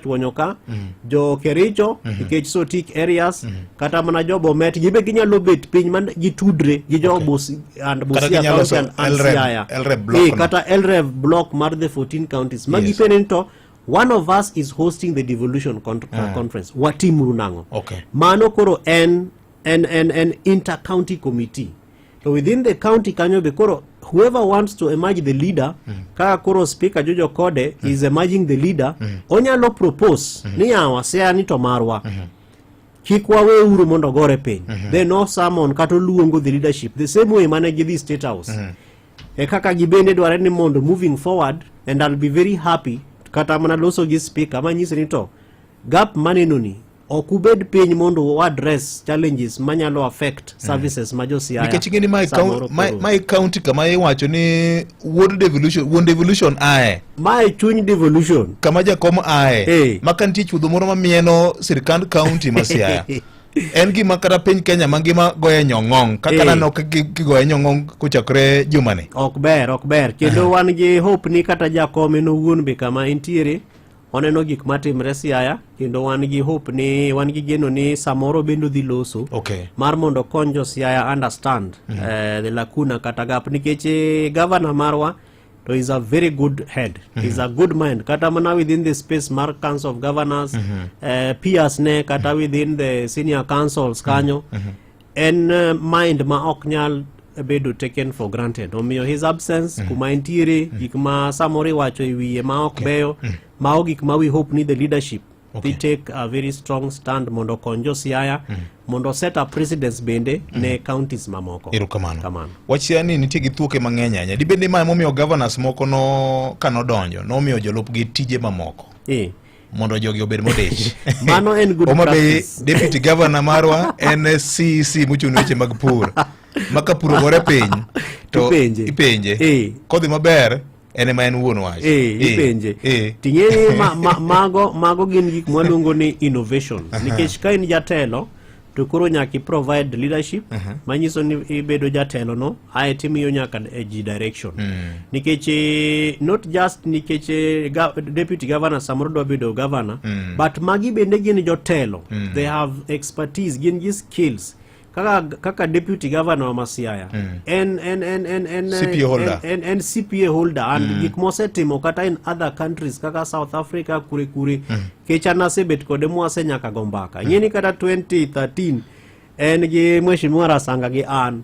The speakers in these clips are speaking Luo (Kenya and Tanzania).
tuonyo ka jo Kericho nikech sotik areas kata mana jo Bomet gibe ginyalo bet piny man gitudre gi jo Busia County and Siaya kata LREV block mar the 14 counties magi penento one of us is hosting the devolution conference watimru nango mano koro en inter-county committee. So within the county kanyo be koro whoever wants to emerge the leader kaka koro speaker Jojo Kode is emerging the leader onyalo propose ni yawa sea ni to marwa kik wawe uru mondo gore piny then no summon kato luongo the leadership the same way manage the state house e kaka gibende dware ni mondo moving forward and I'll be very happy kata mana loso gi speaker manyise ni to gap manenoni okubed piny mondo address challenges manyalo affect services majo Siaya nikech ngeni my county kama iwacho ni wuon devolution ae my chuny devolution kama jakom ae makantie chudho moro mamieno sirkand county ma Siaya en gima kata piny Kenya mangima goye nyong'ong kaka nano kigoye nyong'ong kuchakre jumani ok ber kendo wan gi hope ni kata jakom eno wuon be kama entiere oneno gik matimre Siaya kendo wan gi hope ni wan gi geno ni samoro bendo dhi loso mar mondo konjo Siaya understand the lacuna kata gap nikech governor marwa to is a very good head is a good mind kata mana within the space mar council of governors peers ne kata within the senior councils kanyo en mind ma ok nyal bedo taken for granted omiyo his absence kuma entiere gik ma samori wacho e wiye ma ok beyo ma gik ma we hope ni the leadership they take a very strong stand mondo konjo Siaya mondo set up precedents bende ne counties mamoko kamano wachia ni nitie gi thuoke mang'eny anya di bende ma momiyo governors moko no kanodonjo nomiyo jolup gi tije mamoko mondo jogi obed modich mano en good practice deputy governor marwa en CC muchung weche mag pur maka puro gore piny to ipenje kodhi maber ene ma en wuon wach ipenje ting'eni mago gin gik mwaluongo ni innovation nikech ka in jatelo to koro nyaka provide leadership manyiso ni ibedo jatelo no ae timiyo nyaka ji direction nikech not just nikech deputy governor samoro dwa bedo governor but magi bende gin jotelo they have expertise gin gi skills kaka deputy governor wa Siaya en CPA holder and gik mosetimo kata in other countries kaka South Africa kure kechana sebet kode mwase nyaka gombaka nyeni kata 2013 en gi mheshimiwa Rasanga gi an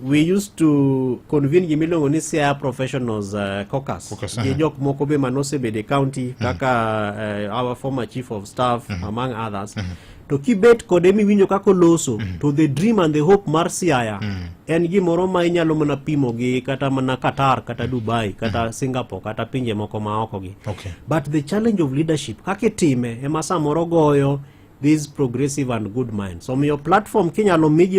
we used to convene gimilongo ni Siaya professionals caucus gi jok moko be manosebede county kaka our former chief of staff among others to kibet kode miwinjo kako loso to the dream and the hope mar Siaya en gimoro ma inyalo mana pimo gi kata mana Qatar kata Dubai kata Singapore kata pinje moko ma oko gi but the challenge of leadership kake time ema samoro goyo these progressive and good minds so your platform kinyalo migi